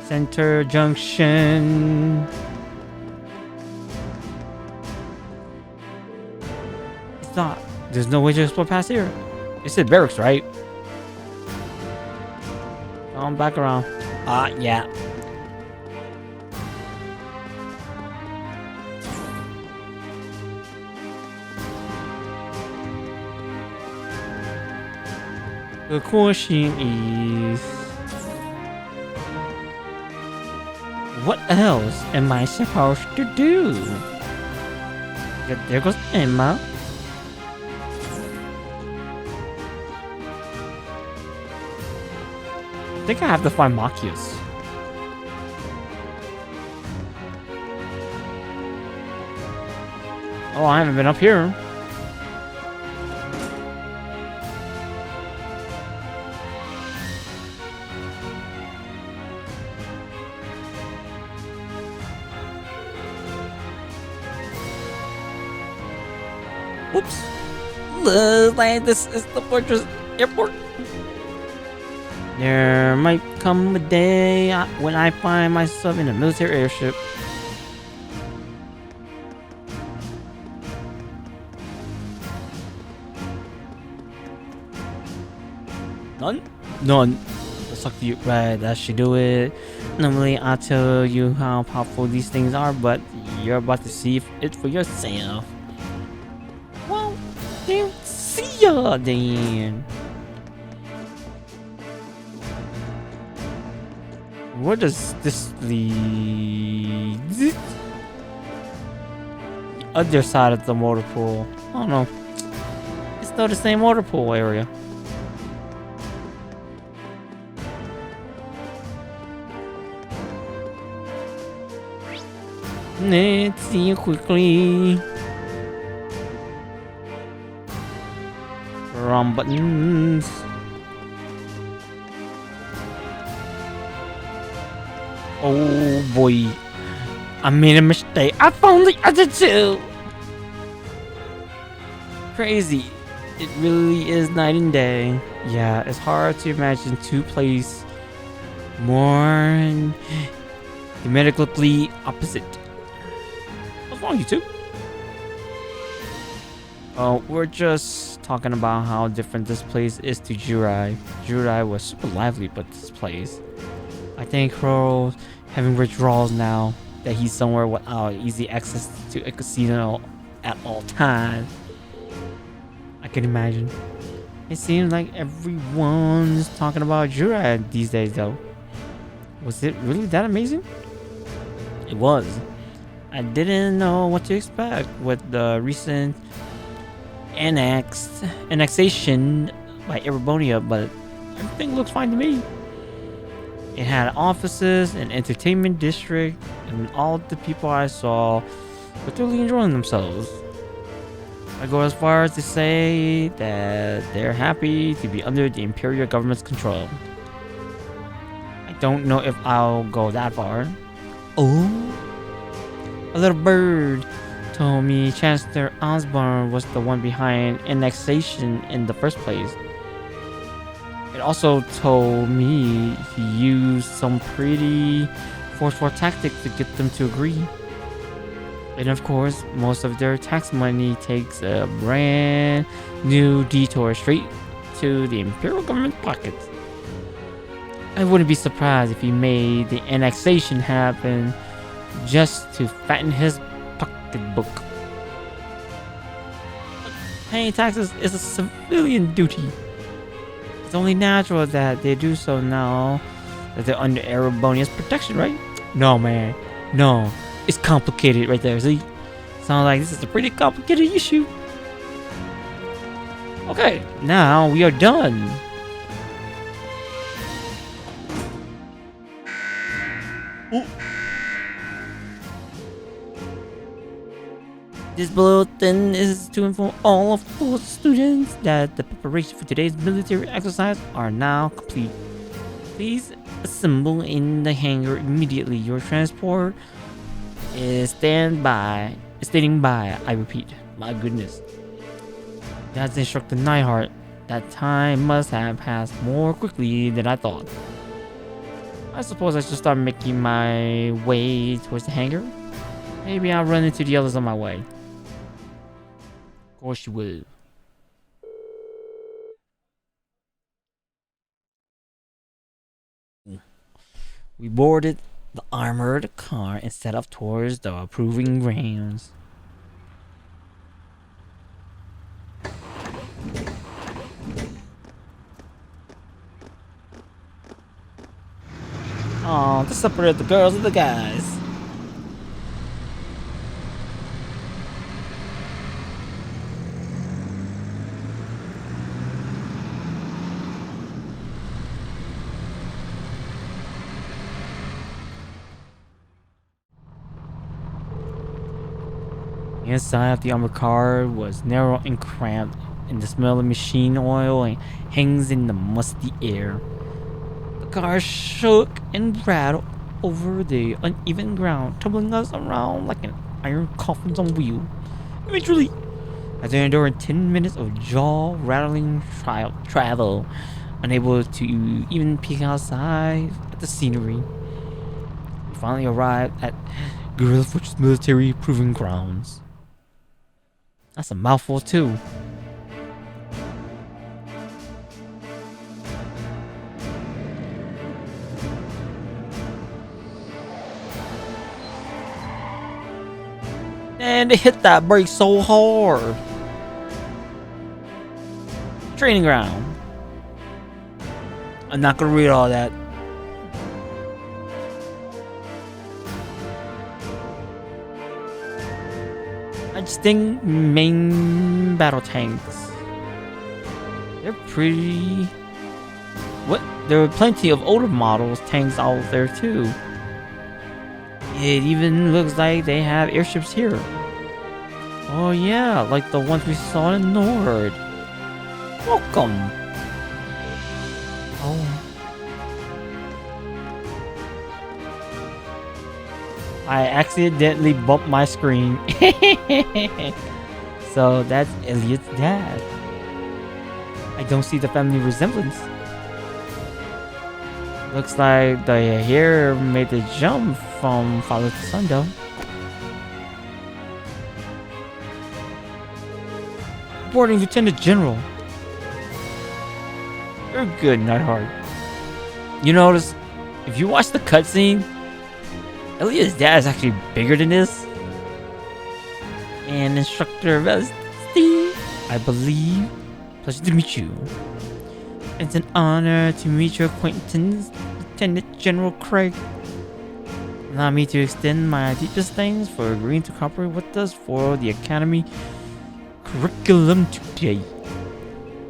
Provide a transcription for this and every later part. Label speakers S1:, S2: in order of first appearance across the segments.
S1: Center Junction. It's not. There's no way to explore past here. It said barracks, right? I'm back around. Yeah. The question is, what else am I supposed to do? There goes Emma. I think I have to find Machias. Oh, I haven't been up here. Whoops. Looks like this is the fortress airport. There might come a day when I find myself in a military airship. None? None. Suck to you. Right, that should do it. Normally I'll tell you how powerful these things are, but you're about to see it for yourself. Well, then see ya then. Where does this lead? The other side of the motor pool. I don't know. It's still the same motor pool area. Let's see quickly. Wrong buttons. Oh boy, I made a mistake. I found the other two. Crazy. It really is night and day. Yeah, it's hard to imagine two places more diametrically opposite. What's wrong, you two? Oh, we're just talking about how different this place is to Jurai. Jurai was super lively, but this place, I think Crow having withdrawals now that he's somewhere without easy access to a casino at all times. I can imagine. It seems like everyone's talking about Jurai these days though. Was it really that amazing? It was. I didn't know what to expect with the recent annexation by Erebonia, but everything looks fine to me. It had offices, an entertainment district, and all the people I saw were thoroughly enjoying themselves. I go as far as to say that they're happy to be under the Imperial government's control. I don't know if I'll go that far. Oh, a little bird told me Chancellor Osborne was the one behind annexation in the first place. It also told me he used some pretty forceful tactics to get them to agree. And of course, most of their tax money takes a brand new detour straight to the Imperial government pockets. I wouldn't be surprised if he made the annexation happen just to fatten his pocketbook. Paying taxes is a civilian duty. It's only natural that they do so now that they're under Erebonia's protection, right? No, man. No. It's complicated right there, see? Sounds like this is a pretty complicated issue. Okay, now we are done. Ooh. This bulletin is to inform all of the students that the preparations for today's military exercise are now complete. Please assemble in the hangar immediately. Your transport is standing by. I repeat. My goodness. That's instructor Nightheart. That time must have passed more quickly than I thought. I suppose I should start making my way towards the hangar. Maybe I'll run into the others on my way. Of course you will. We boarded the armored car and set off towards the proving grounds. Oh, to separate the girls and the guys. The inside of the armored car was narrow and cramped, and the smell of machine oil hangs in the musty air. The car shook and rattled over the uneven ground, tumbling us around like an iron coffin on wheels. Eventually, after enduring 10 minutes of jaw-rattling travel, unable to even peek outside at the scenery, we finally arrived at Guerrilla Fortress Military Proving Grounds. That's a mouthful too. And they hit that brake so hard. Training ground. I'm not gonna read all that. I just think main battle tanks. They're pretty. What? There were plenty of older models tanks out there too. It even looks like they have airships here. Oh yeah, like the ones we saw in Nord. Welcome. Oh. I accidentally bumped my screen. So that's Elliot's dad. I don't see the family resemblance. Looks like the hair made the jump from father to son though. Boarding Lieutenant-General. You're good, Nightheart. You notice, if you watch the cutscene, Elliot's dad is actually bigger than this. And Instructor Steve, I believe. Pleasure to meet you. It's an honor to meet your acquaintance, Lieutenant-General Craig. Allow me to extend my deepest thanks for agreeing to cooperate with us for the Academy curriculum today.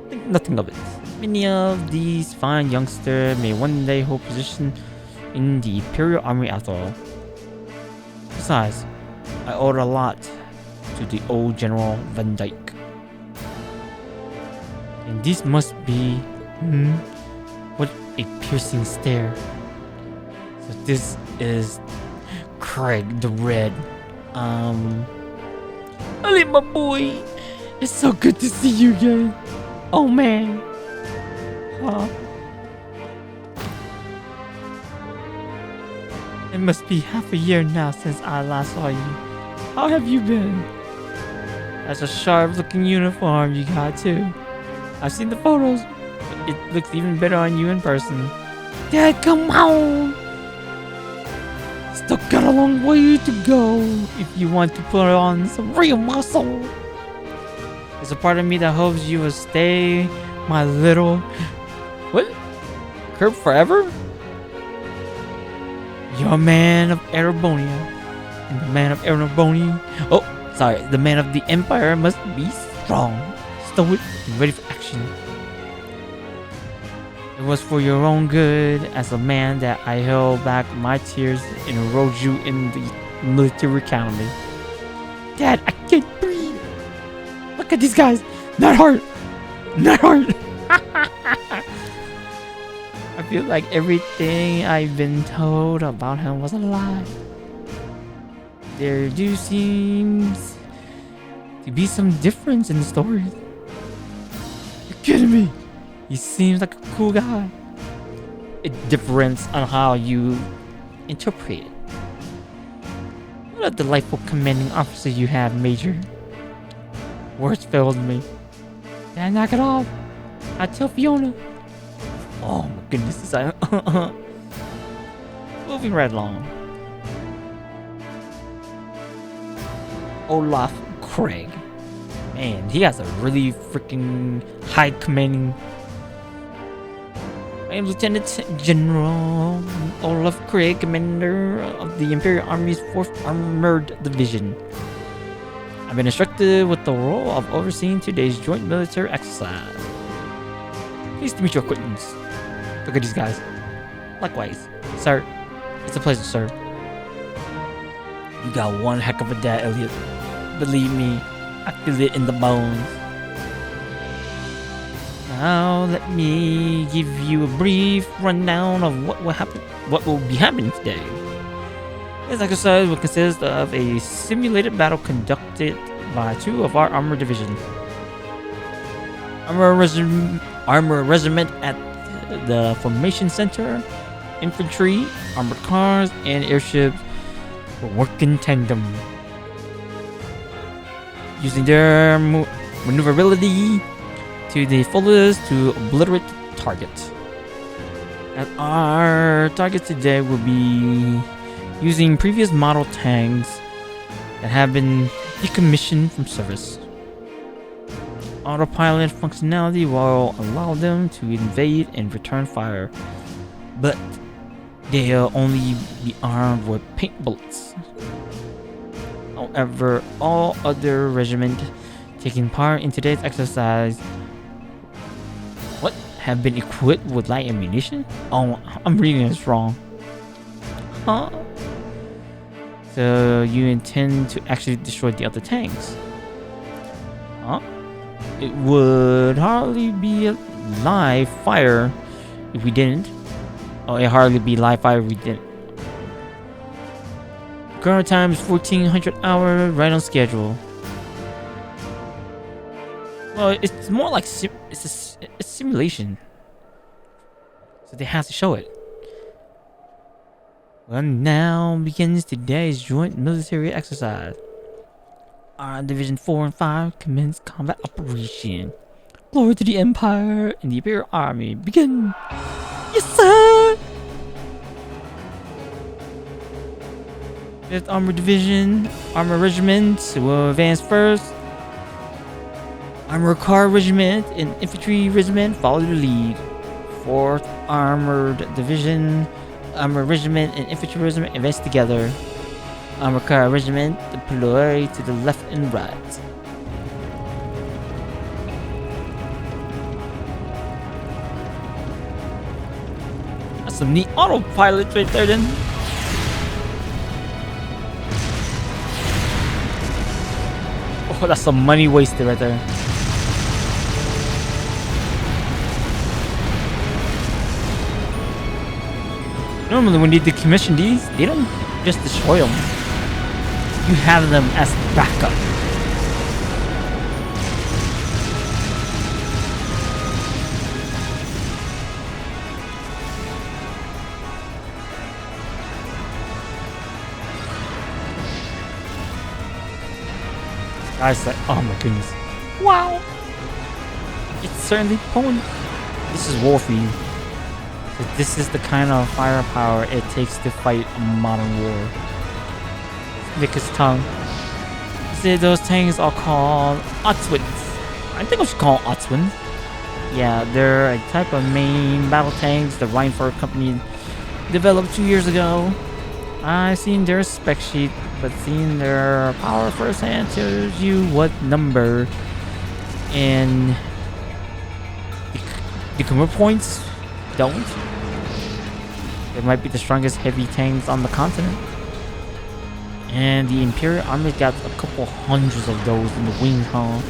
S1: Think nothing of it. Many of these fine youngsters may one day hold position in the Imperial Army after all. Besides, I owe a lot to the old General Van Dyke. And this must be... what a piercing stare. So this is Craig the Red. Elliot, my boy. It's so good to see you again. Oh man. Huh. It must be half a year now since I last saw you. How have you been? That's a sharp looking uniform you got too. I've seen the photos. It looks even better on you in person. Dad, come on! Still got a long way to go if you want to put on some real muscle. There's a part of me that hopes you will stay my little... What? Curb forever? You're a man of Arabonia. And the man of Arabonia... Oh, sorry. The man of the Empire must be strong, stoic, and ready for action. It was for your own good as a man that I held back my tears and enrolled you in the military academy. Dad, I can't breathe. Look at these guys. Not hard. Not hard. I feel like everything I've been told about him was a lie. There do seems to be some difference in the stories. You're kidding me. He seems like a cool guy. a difference on how you interpret it. What a delightful commanding officer you have, Major. Words failed me. Did I knock it off? I tell Fiona. Oh my goodness, this I moving right along. Olaf Craig. Man, he has a really freaking high commanding. I am Lieutenant-General Olaf Craig, Commander of the Imperial Army's 4th Armored Division. I've been instructed with the role of overseeing today's joint military exercise. Pleased to meet your acquaintance. Look at these guys. Likewise, sir. It's a pleasure, sir. You got one heck of a dad, Elliot. Believe me, I feel it in the bones. Now let me give you a brief rundown of what will be happening today. This exercise will consist of a simulated battle conducted by 2 of our armored divisions. Armor Regiment at the Formation Center, infantry, armored cars, and airships will work in tandem, using their maneuverability to the fullest to obliterate targets. And our target today will be using previous model tanks that have been decommissioned from service. Autopilot functionality will allow them to invade and return fire, but they'll only be armed with paint bullets. However, all other regiments taking part in today's exercise have been equipped with light ammunition? Oh, I'm reading this wrong. Huh? So you intend to actually destroy the other tanks? Huh? It would hardly be a live fire if we didn't. Oh, it hardly be live fire if we didn't. Current time is 1400 hours, right on schedule. Well, it's more like it's a simulation, so they have to show it. Well, now begins today's joint military exercise. Our Division 4 and 5 commence combat operation. Glory to the Empire and the Imperial Army. Begin! Yes, sir! 5th Armored Division, Armor Regiment will advance first. Armored Car Regiment and Infantry Regiment follow the lead. 4th Armored Division, Armored Regiment and Infantry Regiment advance together. Armored Car Regiment deploy to the left and right. That's some neat autopilot right there then. Oh, that's some money wasted right there. Normally when you decommission these, they don't just destroy them. You have them as backup. Guys, like, oh my goodness. Wow. It's certainly pulling. This is war for you. This is the kind of firepower it takes to fight a modern war. Lick his tongue. You see, those tanks are called Otswins. I think I should call them Otswins. Yeah, they're a type of main battle tanks the Reinford Company developed 2 years ago. I've seen their spec sheet, but seeing their power firsthand tells you what number and the command points don't. They might be the strongest heavy tanks on the continent. And the Imperial Army got a couple hundreds of those in the wings, huh?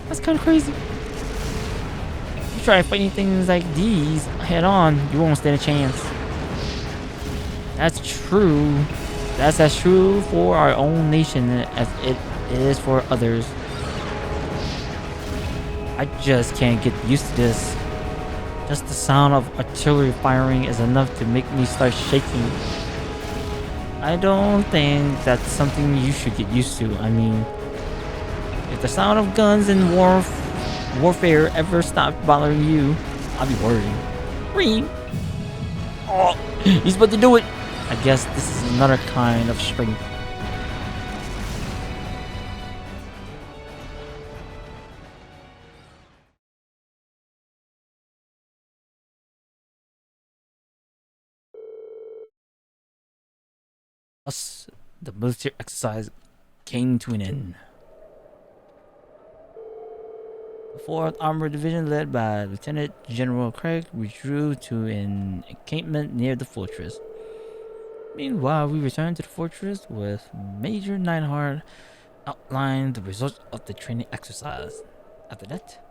S1: That's kind of crazy. If you try fighting things like these head on, you won't stand a chance. That's true. That's as true for our own nation as it is for others. I just can't get used to this. Just the sound of artillery firing is enough to make me start shaking. I don't think that's something you should get used to. I mean, if the sound of guns and warfare ever stopped bothering you, I'll be worried. Reem! Oh, he's about to do it! I guess this is another kind of strength. Thus, the military exercise came to an end. The 4th Armored Division, led by Lieutenant-General Craig, withdrew to an encampment near the fortress. Meanwhile, we returned to the fortress with Major Neidhart outlined the results of the training exercise. After that,